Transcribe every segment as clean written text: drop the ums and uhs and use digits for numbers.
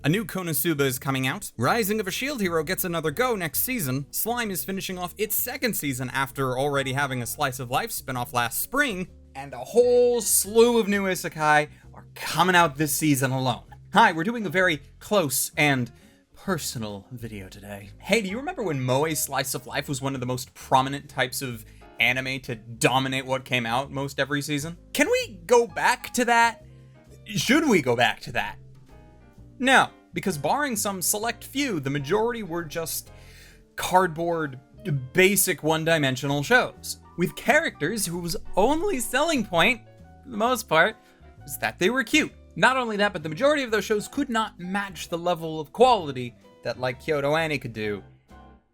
A new Konosuba is coming out, Rising of a Shield Hero gets another go next season, Slime is finishing off its second season after already having a Slice of Life spinoff last spring, and a whole slew of new isekai are coming out this season alone. Hi, we're doing a very close and personal video today. Hey, do you remember when Moe Slice of Life was one of the most prominent types of anime to dominate what came out most every season? Can we go back to that? Should we go back to that? No, because barring some select few, the majority were just cardboard, basic one-dimensional shows, with characters whose only selling point, for the most part, was that they were cute. Not only that, but the majority of those shows could not match the level of quality that, like, Kyoto Ani could do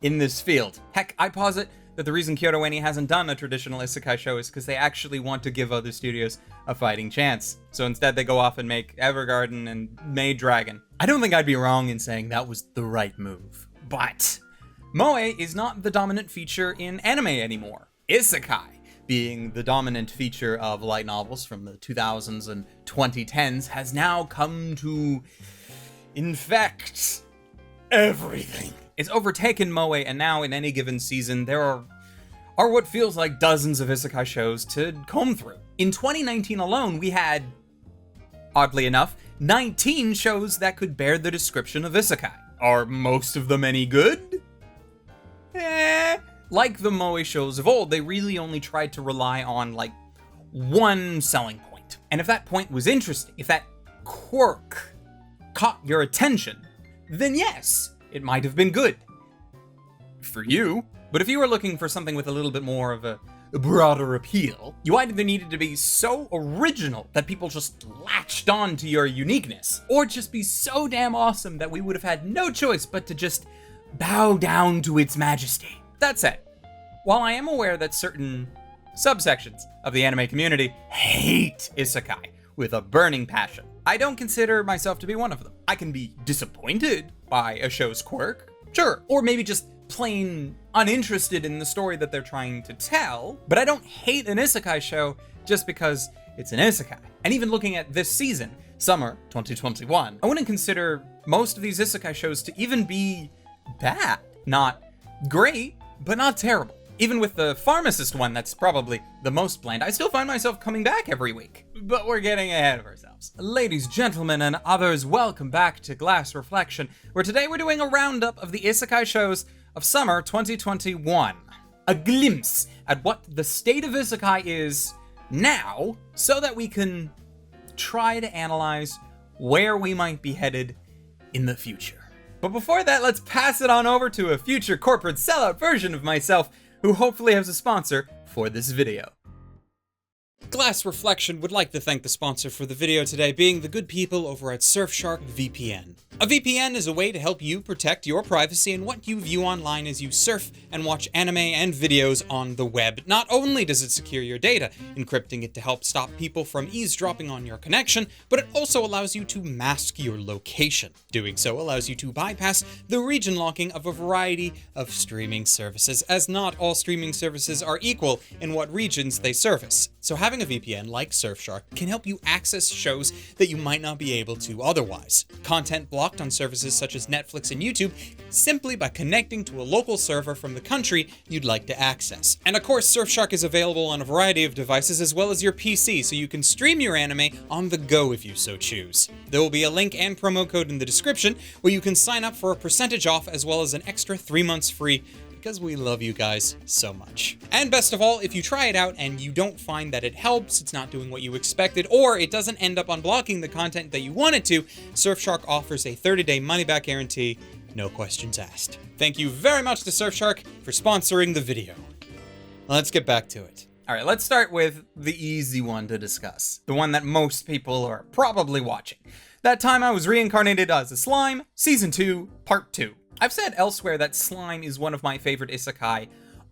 in this field. Heck, I posit that the reason Kyoto Ani hasn't done a traditional isekai show is because they actually want to give other studios a fighting chance. So instead they go off and make Evergarden and Maid Dragon. I don't think I'd be wrong in saying that was the right move. But Moe is not the dominant feature in anime anymore. Isekai, being the dominant feature of light novels from the 2000s and 2010s, has now come to infect everything. It's overtaken Moe, and now in any given season, there are what feels like dozens of isekai shows to comb through. In 2019 alone, we had, oddly enough, 19 shows that could bear the description of isekai. Are most of them any good? Like the Moe shows of old, they really only tried to rely on, like, one selling point. And if that point was interesting, if that quirk caught your attention, then yes, it might have been good. For you. But if you were looking for something with a little bit more of a broader appeal, you either needed to be so original that people just latched on to your uniqueness, or just be so damn awesome that we would have had no choice but to just bow down to its majesty. That said, while I am aware that certain subsections of the anime community hate isekai with a burning passion, I don't consider myself to be one of them. I can be disappointed by a show's quirk, sure, or maybe just plain uninterested in the story that they're trying to tell, but I don't hate an isekai show just because it's an isekai. And even looking at this season, summer 2021, I wouldn't consider most of these isekai shows to even be bad. Not great, but not terrible. Even with the pharmacist one, that's probably the most bland, I still find myself coming back every week. But we're getting ahead of ourselves. Ladies, gentlemen, and others, welcome back to Glass Reflection, where today we're doing a roundup of the isekai shows of summer 2021. A glimpse at what the state of isekai is now, so that we can try to analyze where we might be headed in the future. But before that, let's pass it on over to a future corporate sellout version of myself, who hopefully has a sponsor for this video. Glass Reflection would like to thank the sponsor for the video today, being the good people over at Surfshark VPN. A VPN is a way to help you protect your privacy and what you view online as you surf and watch anime and videos on the web. Not only does it secure your data, encrypting it to help stop people from eavesdropping on your connection, but it also allows you to mask your location. Doing so allows you to bypass the region locking of a variety of streaming services, as not all streaming services are equal in what regions they service. So having a VPN like Surfshark can help you access shows that you might not be able to otherwise. Content blocked on services such as Netflix and YouTube simply by connecting to a local server from the country you'd like to access. And of course, Surfshark is available on a variety of devices as well as your PC, so you can stream your anime on the go if you so choose. There will be a link and promo code in the description where you can sign up for a percentage off as well as an extra 3 months free, because we love you guys so much. And best of all, if you try it out and you don't find that it helps, it's not doing what you expected, or it doesn't end up unblocking the content that you want it to, Surfshark offers a 30-day money-back guarantee, no questions asked. Thank you very much to Surfshark for sponsoring the video. Let's get back to it. All right, let's start with the easy one to discuss. The one that most people are probably watching. That Time I Was Reincarnated as a Slime, Season 2, Part 2. I've said elsewhere that Slime is one of my favorite isekai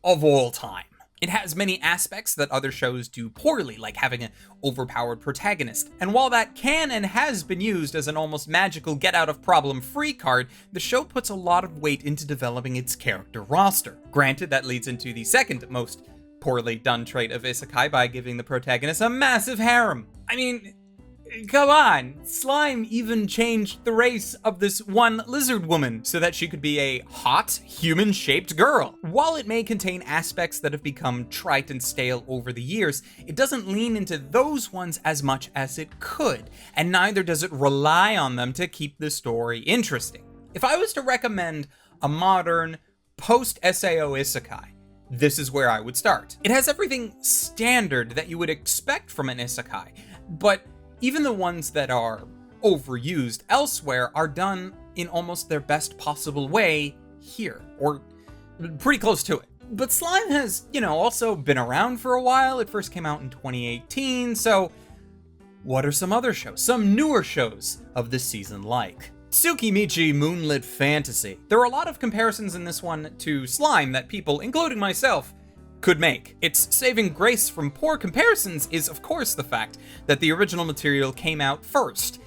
of all time. It has many aspects that other shows do poorly, like having an overpowered protagonist. And while that can and has been used as an almost magical get-out-of-problem-free card, the show puts a lot of weight into developing its character roster. Granted, that leads into the second most poorly done trait of isekai by giving the protagonist a massive harem. I mean, Come on, Slime even changed the race of this one lizard woman so that she could be a hot, human-shaped girl. While it may contain aspects that have become trite and stale over the years, it doesn't lean into those ones as much as it could, and neither does it rely on them to keep the story interesting. If I was to recommend a modern, post-SAO isekai, this is where I would start. It has everything standard that you would expect from an isekai, but even the ones that are overused elsewhere are done in almost their best possible way here, or pretty close to it. But Slime has, also been around for a while. It first came out in 2018, so what are some other shows? Some newer shows of this season like Tsukimichi Moonlit Fantasy. There are a lot of comparisons in this one to Slime that people, including myself, could make. Its saving grace from poor comparisons is, of course, the fact that the original material came out first,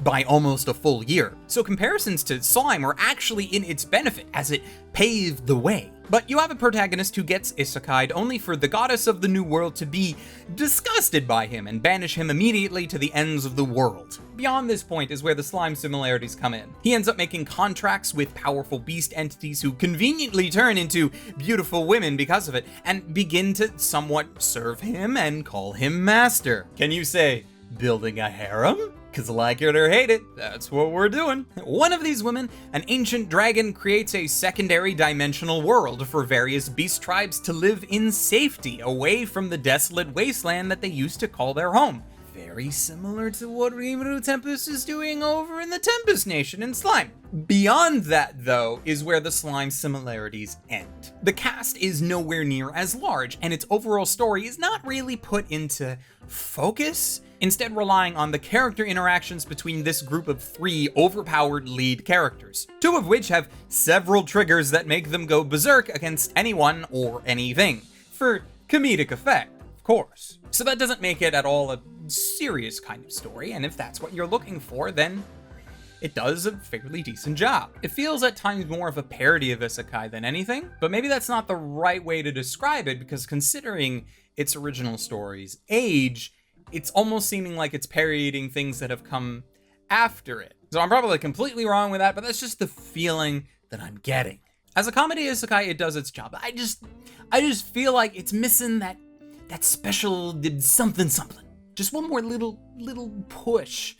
by almost a full year. So comparisons to Slime are actually in its benefit, as it paved the way. But you have a protagonist who gets isekai'd only for the goddess of the new world to be disgusted by him and banish him immediately to the ends of the world. Beyond this point is where the Slime similarities come in. He ends up making contracts with powerful beast entities who conveniently turn into beautiful women because of it, and begin to somewhat serve him and call him master. Can you say, building a harem? Cause like it or hate it, that's what we're doing. One of these women, an ancient dragon, creates a secondary dimensional world for various beast tribes to live in safety, away from the desolate wasteland that they used to call their home. Very similar to what Rimuru Tempest is doing over in the Tempest Nation in Slime. Beyond that, though, is where the Slime similarities end. The cast is nowhere near as large, and its overall story is not really put into focus, instead relying on the character interactions between this group of 3 overpowered lead characters, 2 of which have several triggers that make them go berserk against anyone or anything, for comedic effect, of course. So that doesn't make it at all a serious kind of story, and if that's what you're looking for, then it does a fairly decent job. It feels at times more of a parody of isekai than anything, but maybe that's not the right way to describe it, because considering its original story's age, it's almost seeming like it's parodying things that have come after it. So I'm probably completely wrong with that, but that's just the feeling that I'm getting. As a comedy isekai, it does its job. I just feel like it's missing that special something. Just one more little push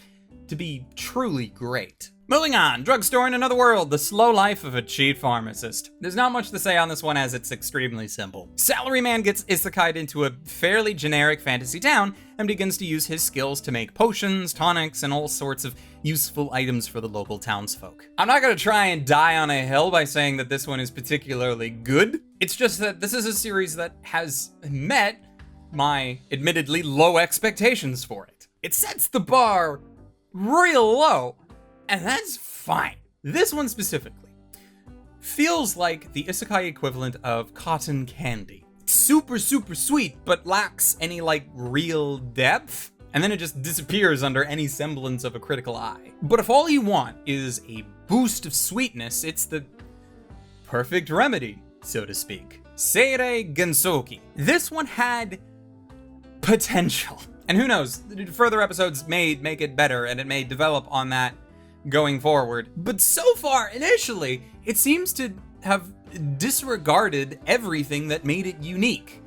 to be truly great. Moving on, Drugstore in Another World, the slow life of a cheat pharmacist. There's not much to say on this one, as it's extremely simple. Salaryman gets isekai'd into a fairly generic fantasy town and begins to use his skills to make potions, tonics, and all sorts of useful items for the local townsfolk. I'm not gonna try and die on a hill by saying that this one is particularly good. It's just that this is a series that has met my admittedly low expectations for it. It sets the bar real low, and that's fine. This one specifically feels like the isekai equivalent of cotton candy. It's super sweet, but lacks any real depth, and then it just disappears under any semblance of a critical eye. But if all you want is a boost of sweetness, it's the perfect remedy, so to speak. Sere Gansoki. This one had potential. And who knows, further episodes may make it better, and it may develop on that going forward. But so far, initially, it seems to have disregarded everything that made it unique.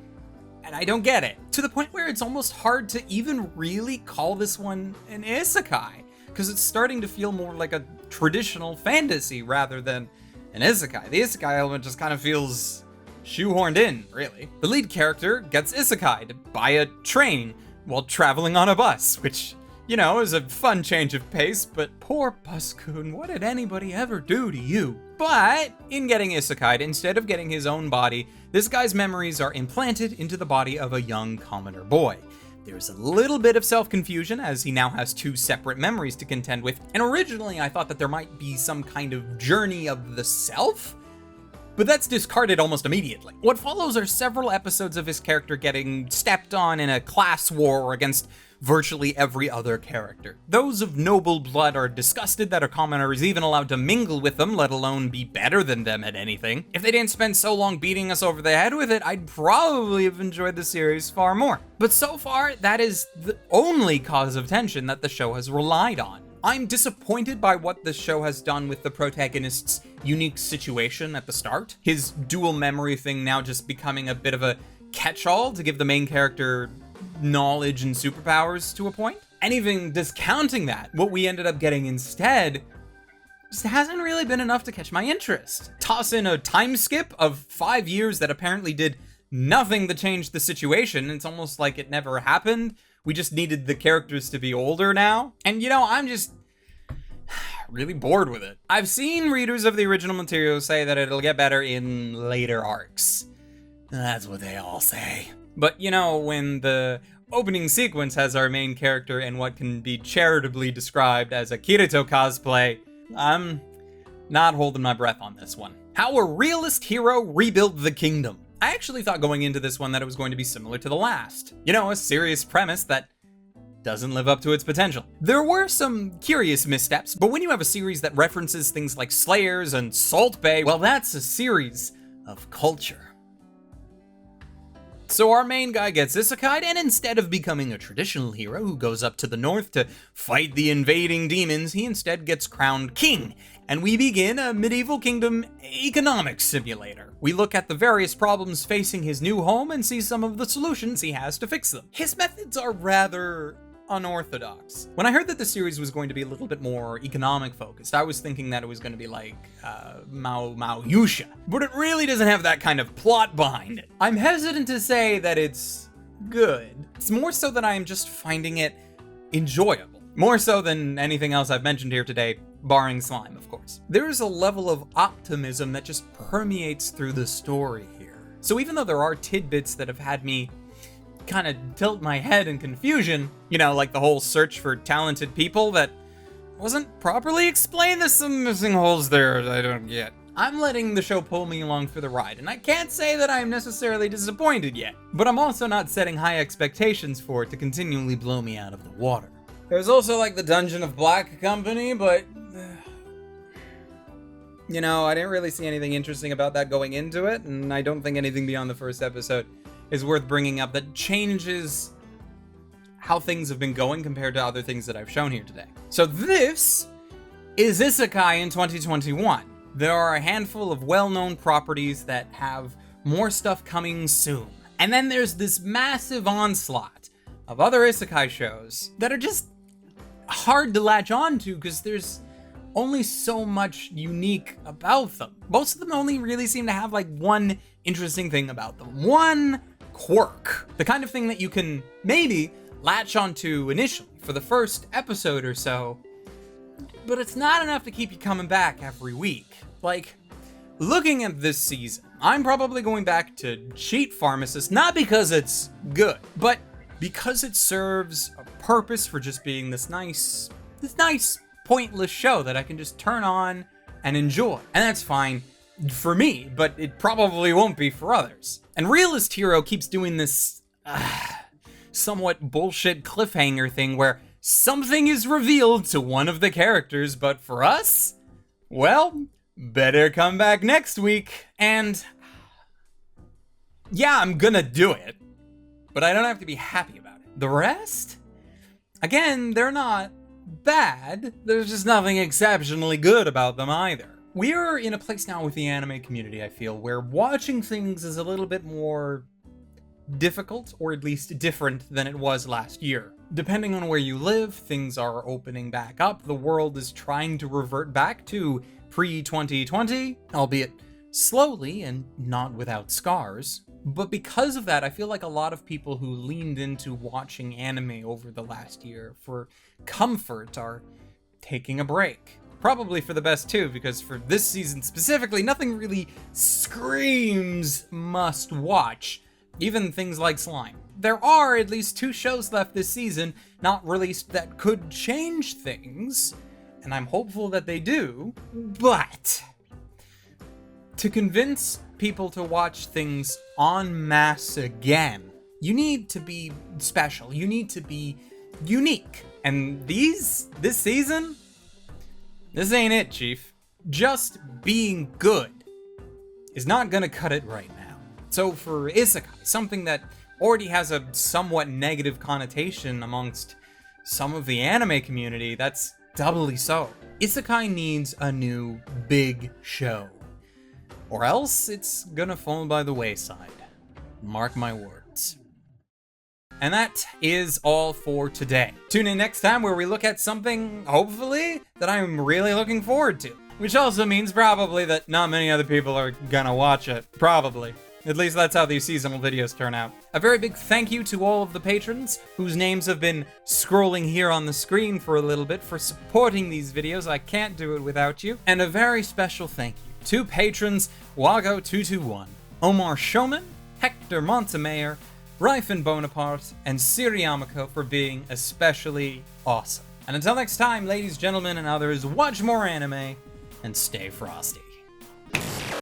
And I don't get it. To the point where it's almost hard to even really call this one an isekai, because it's starting to feel more like a traditional fantasy rather than an isekai. The isekai element just kind of feels shoehorned in, really. The lead character gets isekai'd by a train while traveling on a bus, which, is a fun change of pace, but poor Buskun, what did anybody ever do to you? But in getting isekai'd, instead of getting his own body, this guy's memories are implanted into the body of a young commoner boy. There's a little bit of self-confusion, as he now has 2 separate memories to contend with, and originally I thought that there might be some kind of journey of the self, but that's discarded almost immediately. What follows are several episodes of his character getting stepped on in a class war against virtually every other character. Those of noble blood are disgusted that a commoner is even allowed to mingle with them, let alone be better than them at anything. If they didn't spend so long beating us over the head with it, I'd probably have enjoyed the series far more. But so far, that is the only cause of tension that the show has relied on. I'm disappointed by what the show has done with the protagonist's unique situation at the start. His dual memory thing now just becoming a bit of a catch-all to give the main character knowledge and superpowers to a point. And even discounting that, what we ended up getting instead just hasn't really been enough to catch my interest. Toss in a time skip of 5 years that apparently did nothing to change the situation. It's almost like it never happened. We just needed the characters to be older now. And I'm just really bored with it. I've seen readers of the original material say that it'll get better in later arcs. That's what they all say. But when the opening sequence has our main character in what can be charitably described as a Kirito cosplay, I'm not holding my breath on this one. How a realist hero rebuilt the kingdom. I actually thought going into this one that it was going to be similar to the last. A serious premise that doesn't live up to its potential. There were some curious missteps, but when you have a series that references things like Slayers and Salt Bay, well, that's a series of culture. So our main guy gets isekai'd, and instead of becoming a traditional hero who goes up to the north to fight the invading demons, he instead gets crowned king, and we begin a medieval kingdom economics simulator. We look at the various problems facing his new home and see some of the solutions he has to fix them. His methods are rather unorthodox. When I heard that the series was going to be a little bit more economic focused, I was thinking that it was going to be like Mao Yusha, but it really doesn't have that kind of plot behind it. I'm hesitant to say that it's good. It's more so that I am just finding it enjoyable. More so than anything else I've mentioned here today, barring slime, of course. There is a level of optimism that just permeates through the story here. So even though there are tidbits that have had me kind of tilt my head in confusion, like the whole search for talented people that wasn't properly explained, there's some missing holes there I don't get. I'm letting the show pull me along for the ride, and I can't say that I'm necessarily disappointed yet, but I'm also not setting high expectations for it to continually blow me out of the water. There's also like the Dungeon of Black Company, but I didn't really see anything interesting about that going into it, and I don't think anything beyond the first episode is worth bringing up that changes how things have been going compared to other things that I've shown here today. So this is Isekai in 2021. There are a handful of well-known properties that have more stuff coming soon. And then there's this massive onslaught of other Isekai shows that are just hard to latch on to because there's only so much unique about them. Most of them only really seem to have like one interesting thing about them. One quirk. The kind of thing that you can maybe latch onto initially for the first episode or so, but it's not enough to keep you coming back every week. Like, looking at this season, I'm probably going back to Cheat Pharmacist, not because it's good, but because it serves a purpose for just being this nice, pointless show that I can just turn on and enjoy. And that's fine for me, but it probably won't be for others. And Realist Hero keeps doing this somewhat bullshit cliffhanger thing where something is revealed to one of the characters, but for us, well, better come back next week. And yeah, I'm gonna do it, but I don't have to be happy about it. The rest? Again, they're not bad. There's just nothing exceptionally good about them either. We're in a place now with the anime community, I feel, where watching things is a little bit more difficult, or at least different than it was last year. Depending on where you live, things are opening back up. The world is trying to revert back to pre-2020, albeit slowly and not without scars. But because of that, I feel like a lot of people who leaned into watching anime over the last year for comfort are taking a break. Probably for the best too, because for this season specifically, nothing really screams must watch, even things like Slime. There are at least 2 shows left this season not released that could change things, and I'm hopeful that they do, but to convince people to watch things en masse again, you need to be special. You need to be unique. And this season, this ain't it, Chief. Just being good is not gonna cut it right now. So for Isekai, something that already has a somewhat negative connotation amongst some of the anime community, that's doubly so. Isekai needs a new big show, or else it's gonna fall by the wayside. Mark my words. And that is all for today. Tune in next time where we look at something, hopefully, that I'm really looking forward to. Which also means probably that not many other people are gonna watch it. Probably. At least that's how these seasonal videos turn out. A very big thank you to all of the patrons whose names have been scrolling here on the screen for a little bit for supporting these videos. I can't do it without you. And a very special thank you to patrons Wago221, Omar Showman, Hector Montemayor, Ryfen Bonaparte, and Sere Yamako for being especially awesome. And until next time, ladies, gentlemen, and others, watch more anime and stay frosty.